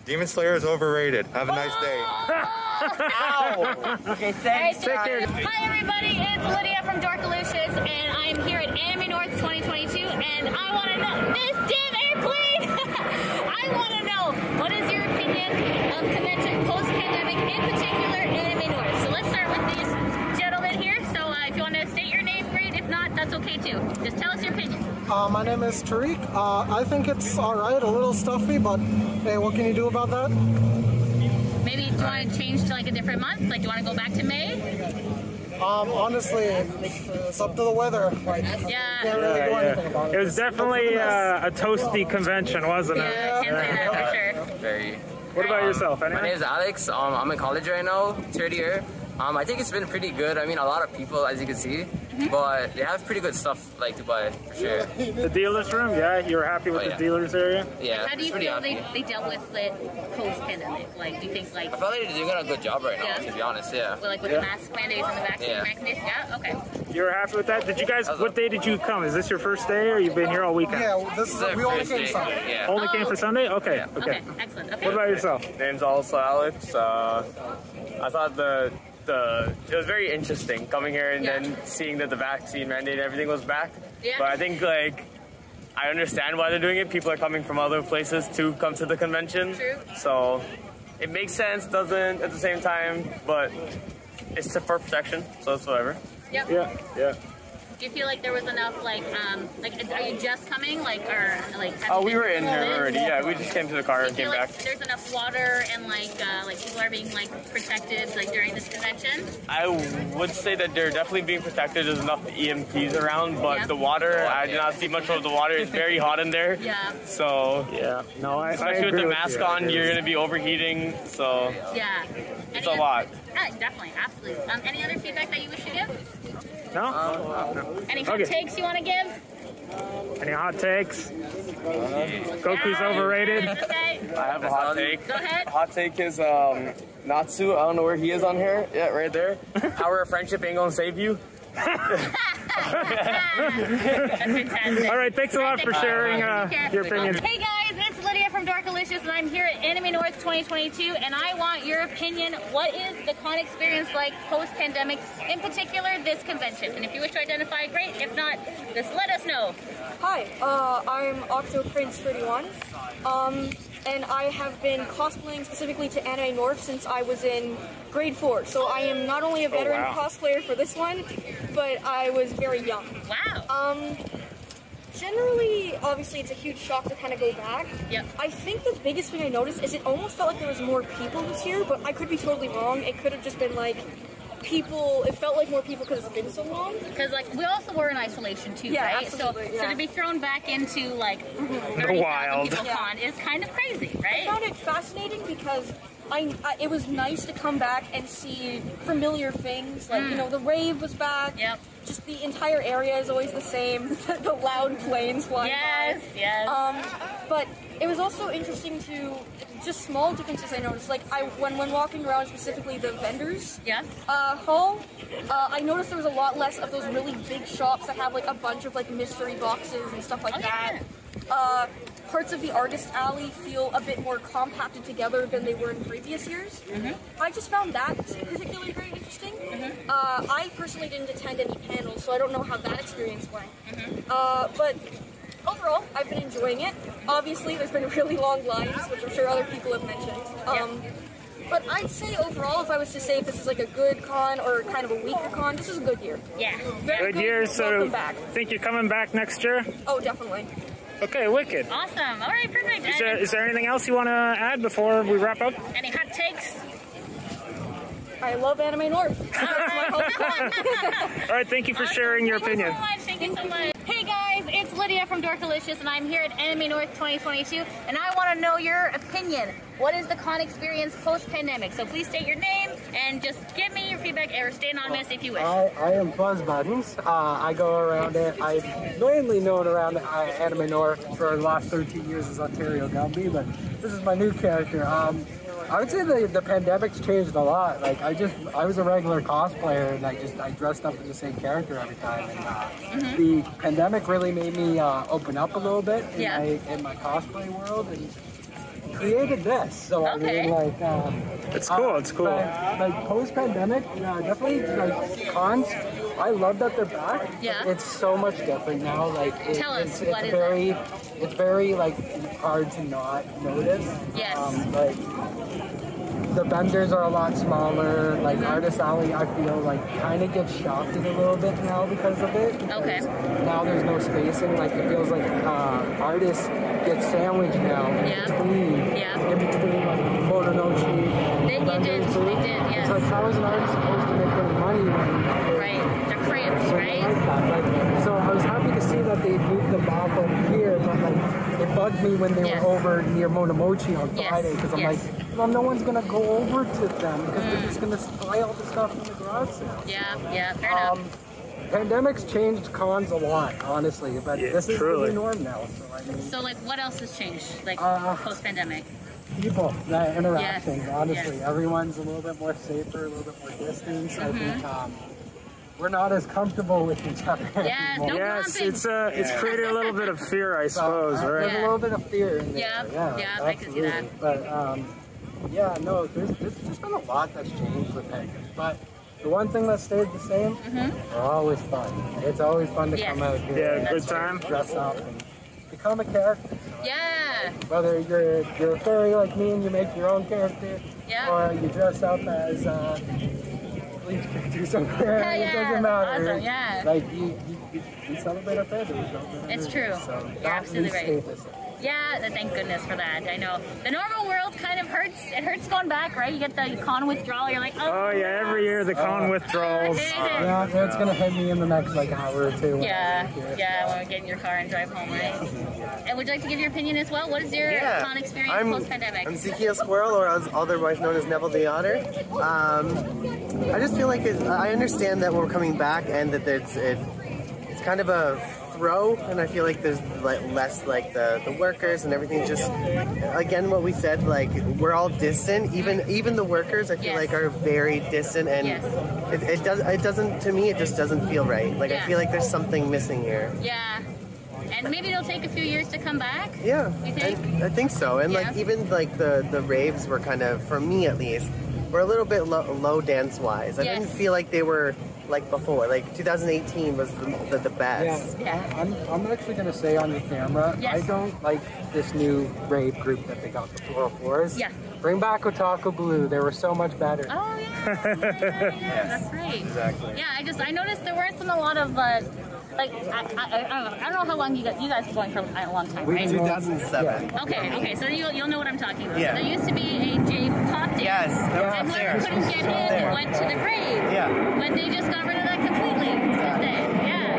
Demon Slayer is overrated. Have a nice day. Ow! Okay, thanks. Take care. Hi everybody, it's Lydia from Dorkalicious, and I'm here at Anime North 2022, and I want to know this damn airplane. I want to know, what is your opinion of convention post-pandemic, in particular Anime North? So let's start with these gentlemen here. So if you want to state your name, great. If not, that's okay too. Just tell us your opinion. My name is Tariq. I think it's alright, a little stuffy, but hey, what can you do about that? Maybe do you want to change to like a different month? Like do you want to go back to May? Honestly, it's up to the weather. Like, can't really do anything about it. It was definitely a toasty convention, wasn't it? Yeah, can't say that for sure. Very. What about yourself? My name is Alex. I'm in college right now, third year. I think it's been pretty good. I mean, a lot of people, as you can see, but they have pretty good stuff like to buy for sure. The dealer's room, you were happy with the dealer's area? Yeah. How do you feel they dealt with it post-pandemic? Like, do you think like? I feel like they're doing a good job right now, to be honest. Yeah. Well, like with the mask mandates and the vaccine mandates. Yeah. Okay. You were happy with that? Did you guys? What day did you come? Is this your first day, or you've been here all weekend? Yeah, we only came Sunday. Yeah. Only came for Sunday? Okay. Okay. Excellent. Okay. What about yourself? Name's also Alex. I thought it was very interesting coming here and then seeing that the vaccine mandate and everything was back. But I think like I understand why they're doing it. People are coming from other places to come to the convention. So it makes sense, doesn't at the same time, but it's for protection, so it's whatever. Yeah. Do you feel like there was enough, like, are you just coming, like, or, like, Oh, we were in here already, yeah, we just came to the car and came like back. There's enough water and, like people are being, like, protected, like, during this convention? I would say that they're definitely being protected. There's enough EMTs around, but the water, I did not see much of the water. It's very hot in there. Yeah. So, yeah. No, especially with the mask on, you're going to be overheating, so. Yeah. It's a lot. Definitely, absolutely. Any other feedback that you wish to give? No? Any hot takes you want to give? Any hot takes? Goku's overrated. Okay. I have a hot take. Go ahead. Hot take is Natsu. I don't know where he is on here. Yeah, right there. Power of friendship ain't gonna save you. That's fantastic. All right, thanks a lot for sharing your opinion. Hey guys, it's Lydia from Dorkalicious, and I'm here at Anime North 2022, and I want your opinion. What is the con experience like post-pandemic, in particular this convention? And if you wish to identify, great. If not, just let us know. Hi, I'm OctoPrince31, and I have been cosplaying specifically to Anime North since I was in grade 4. So I am not only a veteran cosplayer for this one, but I was very young. Wow. Generally, obviously, it's a huge shock to kind of go back. Yep. I think the biggest thing I noticed is it almost felt like there was more people this year, but I could be totally wrong. It could have just been like people, it felt like more people because it's been so long. Because like we also were in isolation too, yeah, right? Absolutely, so to be thrown back into like 30,000 people con is kind of crazy, right? I found it fascinating because it was nice to come back and see familiar things, like, you know, the rave was back. Yep. Just the entire area is always the same. The loud planes flying by. Yes. But it was also interesting to, just small differences I noticed. Like, when walking around, specifically the vendors hall, I noticed there was a lot less of those really big shops that have, like, a bunch of, like, mystery boxes and stuff like that. Parts of the artist alley feel a bit more compacted together than they were in previous years. I just found that particularly very interesting. I personally didn't attend any panels, so I don't know how that experience went. But overall, I've been enjoying it. Obviously, there's been really long lines, which I'm sure other people have mentioned. But I'd say overall, if I was to say if this is like a good con or kind of a weaker con, this is a good year. Yeah. Very good year, so welcome back. Think you're coming back next year? Oh, definitely. Okay, wicked. Awesome. All right, perfect. Is there anything else you want to add before we wrap up? Any hot takes? I love Anime North. All right, thank you for sharing your opinion. Thank you so much. Hey guys, it's Lydia from Dorkalicious, and I'm here at Anime North 2022, and I want to know your opinion. What is the con experience post-pandemic? So please state your name and just give me your feedback, or stay anonymous if you wish. I am Buzz Buttons. I go around it. I've mainly known around Anime North for the last 13 years as Ontario Gumby, but this is my new character. I would say the pandemic's changed a lot. Like I was a regular cosplayer and I dressed up as the same character every time. And the pandemic really made me open up a little bit in my cosplay world and created this. So I mean, like, it's cool. It's cool. Like post-pandemic, definitely like cons. I love that they're back. Yeah. It's so much different now. Like Tell us, it's what is very, it? It's very like hard to not notice. Yes. Like the vendors are a lot smaller. Like Artist Alley, I feel like kind of gets shafted a little bit now because of it. Okay. Now there's no spacing. Like it feels like artists get sandwiched now in between like Motonochi. They did, yes. It's like, how is an artist supposed to make any money when they're cramped, right? Like, so I was happy to see that they moved them back over here, but like it bugged me when they were over near Monomochi on Friday because I'm like, well, no one's gonna go over to them because they're just gonna buy all the stuff from the garage sale. Yeah, fair enough. Pandemic's changed cons a lot, honestly, but this is the new norm now. So I mean, so like, what else has changed, like post-pandemic? People, interactions. Honestly, everyone's a little bit more safer, a little bit more distance. I think we're not as comfortable with each other anymore. Yes, it's created a little bit of fear, I suppose, right? There's a little bit of fear in there. Yeah, I can see that. But yeah, no, there's been a lot that's changed with it. But the one thing that stayed the same, they're always fun. It's always fun to come out here. Yeah, good time. Dress up and become a character. Yeah. Whether you're a fairy like me and you make your own character, or you dress up as please do somewhere. It doesn't matter. Awesome, yeah. Like we celebrate our families. It's true. So You're absolutely right. Yeah, thank goodness for that. I know the normal world kind of hurts. It hurts going back, right? You get the con withdrawal. You're like, oh yeah, every year the con withdrawals. Yeah, it's gonna hit me in the next like hour or two. Yeah, when we get in your car and drive home, right? And would you like to give your opinion as well? What is your con experience post-pandemic? I'm Ezekiel Squirrel, or otherwise known as Neville the Otter. I just feel like I understand that we're coming back and that it's kind of a throw, and I feel like there's less like the workers and everything. Just again, what we said, like we're all distant. Even the workers, I feel like are very distant, and it doesn't to me. It just doesn't feel right. Like I feel like there's something missing here. Yeah. And maybe it'll take a few years to come back? Yeah, you think? I think so. And like even like the raves were kind of, for me at least, were a little bit low dance-wise. I didn't feel like they were like before. Like 2018 was the best. Yeah. I'm actually going to say on the camera, I don't like this new rave group that they got, the 404s. Yeah. Bring back Otaku Blue. They were so much better. Oh, yeah. That's right. Exactly. Yeah, I noticed there weren't a lot of... like, I don't know how long you guys were going for a long time, right? 2007. Okay, so you'll know what I'm talking about. Yeah. So there used to be a J pop dance. Yes, and whoever couldn't get in went to the rave. Yeah. But they just got rid of that completely, didn't they? Yeah.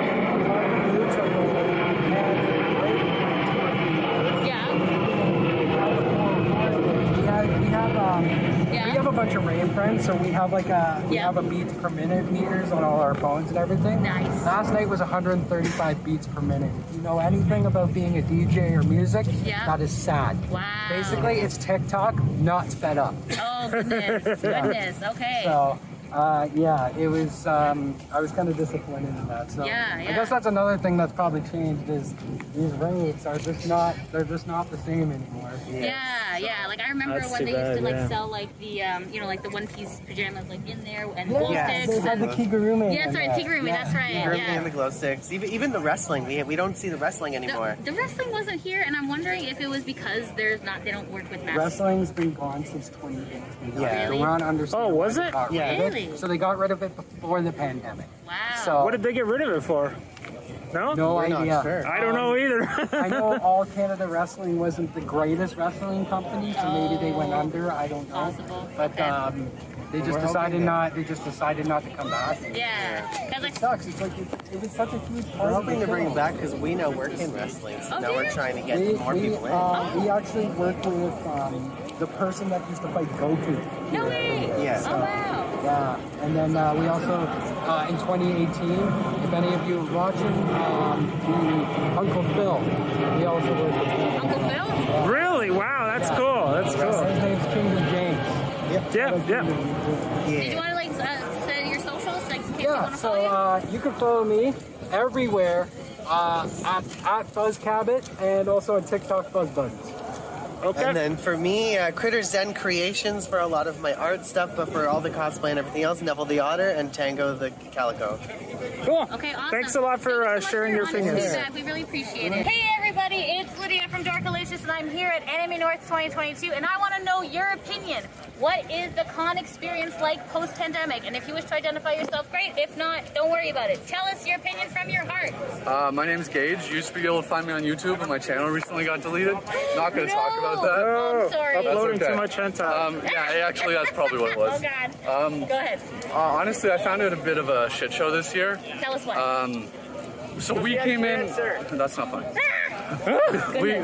We have a bunch of rave friends, so we have like we have a beats per minute meters on all our phones and everything. Nice. Last night was 135 beats per minute. If you know anything about being a DJ or music, that is sad. Wow. Basically, it's TikTok, not sped up. Oh goodness, goodness. Okay. So. Yeah, it was, I was kind of disappointed in that. So I guess that's another thing that's probably changed is these raves are just not, they're just not the same anymore. Yeah, like I remember when they used to like sell like the, you know, like the one-piece pajamas like in there and glow sticks. They had the kigurumi. Yeah, sorry, kigurumi, that's right. Kigurumi and the glow sticks. Even the wrestling, we don't see the wrestling anymore. The wrestling wasn't here, and I'm wondering if it was because they don't work with masks. Wrestling's been gone since 2018. Yeah. So we're on understand. Oh, was it? Yeah. Really? So they got rid of it before the pandemic. Wow. So what did they get rid of it for? No? No idea. Sure. I don't know either. I know All Canada Wrestling wasn't the greatest wrestling company, so maybe they went under. I don't know. Possible. But they just decided not. They just decided not to come back. Yeah. It sucks. It's like it was such a huge part. We're hoping to bring it back because we now work in wrestling, so now we're trying to get more people in. We actually work with the person that used to fight Goku. No way. Yeah. So, yeah, and then we also, in 2018, if any of you are watching, the Uncle Phil, we also work with him. Uncle Phil? Really? Wow, that's cool. That's cool. His name's Kingdom James. Yep. Did you want to like say your socials? Like, So you can follow me everywhere at FuzzCabot and also on TikTok FuzzBuds. Okay. And then for me, Critter Zen Creations for a lot of my art stuff, but for all the cosplay and everything else, Neville the Otter and Tango the Calico. Cool. Okay, awesome. Thanks a lot for sharing your opinions. We really appreciate it. Hey everybody, it's Lydia from Dorkalicious, and I'm here at Anime North 2022, and I want to know your opinion. What is the con experience like post-pandemic? And if you wish to identify yourself, great. If not, don't worry about it. Tell us your opinion from your heart. My name is Gage. You used to be able to find me on YouTube, but my channel recently got deleted. Not going to talk about that. Oh, I'm sorry. Uploading too much hentai. Yeah, actually, that's probably what it was. Oh, God. Go ahead. Honestly, I found it a bit of a shit show this year. Tell us what. So we came in. That's not funny.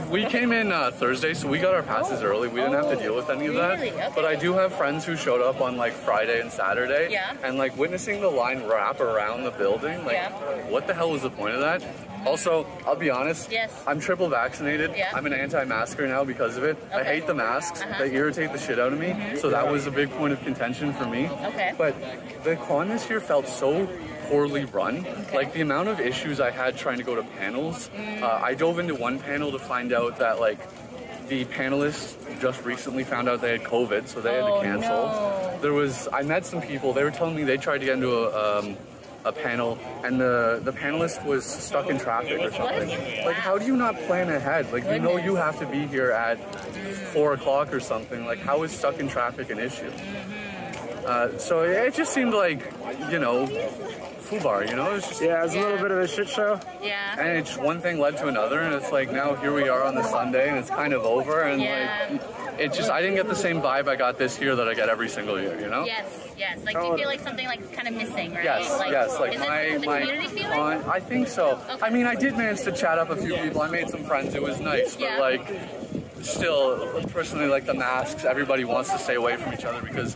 we came in Thursday, so we got our passes early. We didn't have to deal with any of that. Really? Okay. But I do have friends who showed up on like Friday and Saturday. Yeah. And like witnessing the line wrap around the building, like what the hell was the point of that? Also, I'll be honest, I'm triple vaccinated. I'm an anti-masker now because of it. I hate the masks. They irritate the shit out of me. So that was a big point of contention for me. But the con this year felt so poorly run. Like the amount of issues I had trying to go to panels. I dove into one panel to find out that like the panelists just recently found out they had COVID, so they had to cancel. I met some people, they were telling me they tried to get into a panel and the panelist was stuck in traffic or something. Like how do you not plan ahead? Like you know you have to be here at 4 o'clock or something. Like how is stuck in traffic an issue? So it just seemed like, you know, foobar, you know? It's just, yeah, it's a little bit of a shit show. Yeah. And it's one thing led to another, and it's like now here we are on the Sunday, and it's kind of over, and like it just I didn't get the same vibe I got this year that I get every single year, you know? Yes. Like, do you feel like something like kind of missing, right? Yes, like, like is my it the community feeling? I think so. Okay. I mean, I did manage to chat up a few people. I made some friends. It was nice, but like, still, personally, like the masks, everybody wants to stay away from each other because.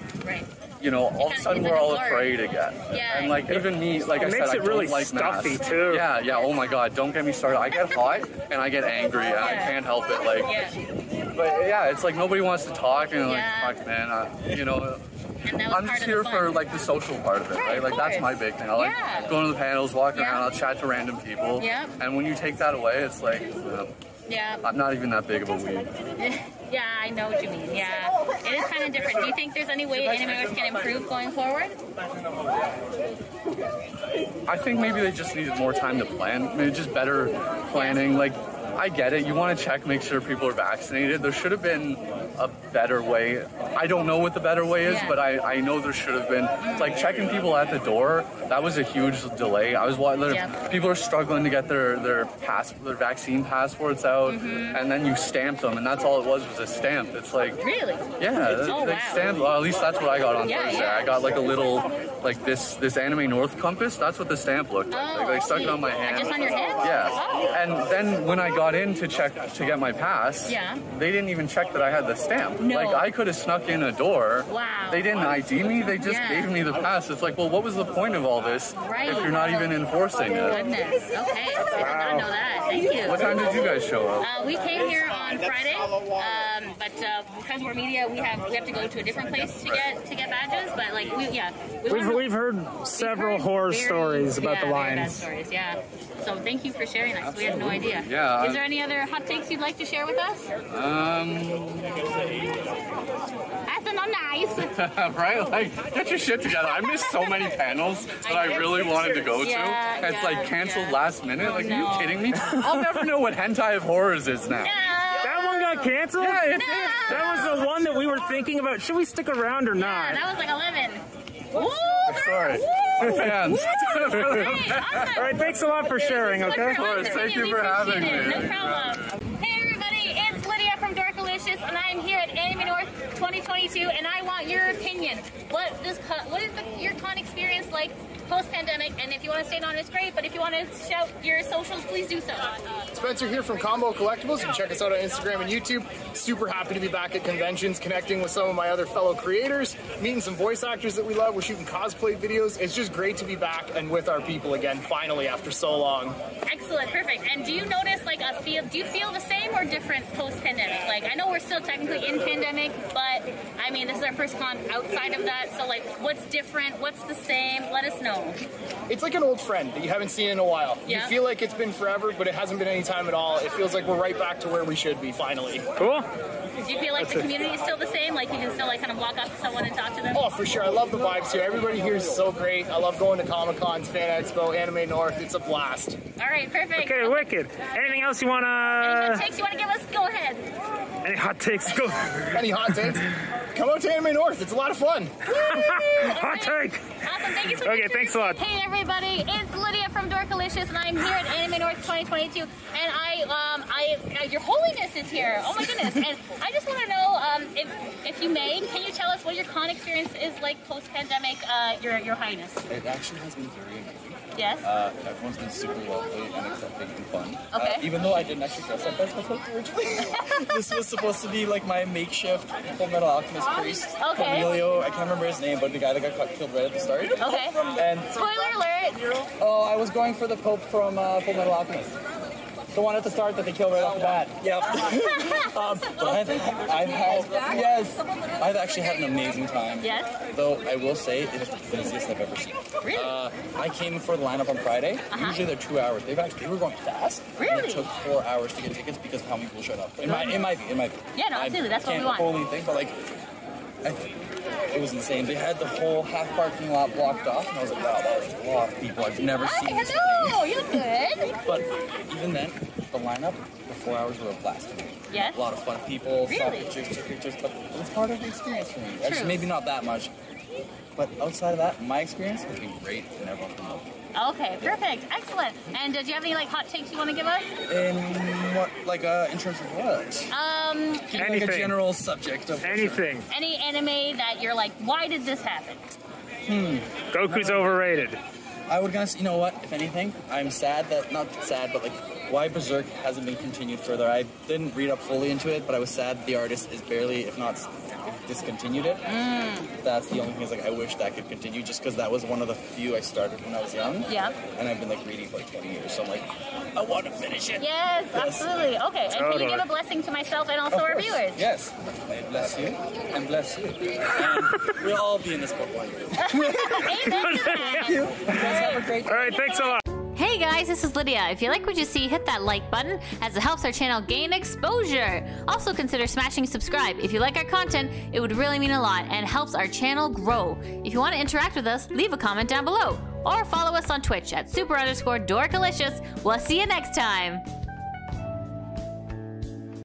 You know, all of a sudden we're all afraid again. Yeah. And like even me, like I said, I don't like stuffy masks. too. Yeah, oh my god, don't get me started. I get hot and I get angry and I can't help it. Like, but yeah, it's like nobody wants to talk and like, fuck man, you know. I'm just here for like the social part of it, right? Like that's my big thing. I like going to the panels, walking around, I'll chat to random people. Yeah. And when you take that away, it's like, I'm not even that big of a weeb. Yeah, I know what you mean. Yeah, it is kind of different. Do you think there's any way animators can improve going forward? I think maybe they just needed more time to plan. Maybe just better planning. Like, I get it. You want to check, make sure people are vaccinated. There should have been a better way. I don't know what the better way is, but I know there should have been. Like checking people at the door. That was a huge delay. I was people are struggling to get their vaccine passports out, and then you stamp them, and that's all it was a stamp. It's like really, stamp. Well, at least that's what I got on Thursday. I got like a little like this Anime North compass. That's what the stamp looked like. Like, I stuck it on my hand. Just on your hand? Yeah. Oh. And then when I got in to check to get my pass, they didn't even check that I had the stamp. No. Like I could have snuck in a door. Wow. They didn't ID me. They just gave me the pass. It's like, well, what was the point of all this if you're not even enforcing it? Goodness. Okay. I did not know that. Thank you. What time did you guys show up? We came here on Friday, but because we're media, we have to go to a different place to get badges. But like we've heard several horror stories about the lines. Bad stories, yeah. So thank you for sharing that. We had no idea. Yeah. Is there any other hot takes you'd like to share with us? That's not nice. Right? Like, get your shit together. I missed so many panels that I really wanted to go to. It's like canceled last minute. Like, are you kidding me? I'll never know what Hentai of Horrors is now. That one got canceled? Yeah, it did. That was the one that we were thinking about. Should we stick around or not? Yeah, that was like 11. Woo, sorry. We're fans. Hey, awesome. All right, thanks a lot for sharing, okay? Of course, thank you for having me. No problem. Hey everybody, it's Lydia from Dorkalicious, and I'm here at Anime North 2022, and I want your opinion. What is your con experience like post-pandemic? And if you want to stay on, it's great, but if you want to shout your socials, please do so. Spencer here from Combo Collectibles. You can check us out on Instagram and YouTube. Super happy to be back at conventions, connecting with some of my other fellow creators, meeting some voice actors that we love. We're shooting cosplay videos. It's just great to be back and with our people again, finally, after so long. Excellent, perfect. And do you notice like do you feel the same or different post-pandemic? Like, I know we're still technically in pandemic, but I mean, this is our first con outside of that, so like, what's different? What's the same? Let us know. It's like an old friend that you haven't seen in a while. Yeah. You feel like it's been forever, but it hasn't been any time at all. It feels like we're right back to where we should be, finally. Cool. Do you feel like the community is still the same? Like, you can still like kind of walk up to someone and talk to them? Oh, for sure. I love the vibes here. Everybody here is so great. I love going to Comic-Cons, Fan Expo, Anime North. It's a blast. All right, perfect. Okay, wicked. Anything else you want Any hot to... takes you want to give us? Go ahead. Any hot takes? Go. Any hot takes? Come out to Anime North. It's a lot of fun. Hot take. Awesome. Thank you so much. Okay, thanks a lot. Hey, everybody. It's Lydia from Dorkalicious, and I'm here at Anime North 2022. And Your Holiness is here. Oh my goodness. And I just want to know, if you may, can you tell us what your con experience is like post-pandemic, Your Highness? It actually has been very amazing. Yes. Everyone's been super lovely and accepting and fun. Okay. Even though I didn't actually dress up as the Pope originally. This was supposed to be like my makeshift Full Metal Alchemist priest. Okay. Emilio, I can't remember his name, but the guy that got killed right at the start. Okay. And spoiler alert. Oh, I was going for the Pope from Full Metal Alchemist. The one at the start that they killed right off the bat. Yep. I've actually had an amazing time. Yes. Though I will say it is the busiest I've ever seen. Really? I came for the lineup on Friday. Usually they're 2 hours. They were going fast. Really? And it took 4 hours to get tickets because of how many people showed up. It might be. Yeah, no, absolutely. That's what we want. I can't fully think, but like, it was insane. They had the whole half parking lot blocked off, and I was like, wow, that was a lot of people. I've never seen this many. Hello, you're good. But even then, the lineup, the 4 hours were a blast for me. Yes? A lot of fun people, saw Really? pictures, took pictures, but it's part of the experience for me. True. Actually, maybe not that much. But outside of that, my experience has been great and everyone's been lovely. Okay, perfect, excellent. And do you have any like hot takes you want to give us? In what, like, in terms of what? Give me, like, a general subject of anything. Any anime that you're like, why did this happen? Goku's overrated. I would gonna say, you know what? If anything, I'm sad that, not sad, but like, why Berserk hasn't been continued further. I didn't read up fully into it, but I was sad the artist is barely, if not discontinued it. That's the only thing is like I wish that could continue just because that was one of the few I started when I was young. Yeah. And I've been like reading for like 20 years, so I'm like, I want to finish it. Yes, absolutely. Okay, and can you give a blessing to myself and also our viewers? Yes. May bless you and bless you. And we'll all be in this book one day. Amen to that. Thank you. You guys have a great day. All right, thanks a lot. Hey guys, this is Lydia. If you like what you see, hit that like button as it helps our channel gain exposure. Also consider smashing subscribe. If you like our content, it would really mean a lot and helps our channel grow. If you want to interact with us, leave a comment down below or follow us on Twitch at super_dorkalicious. We'll see you next time.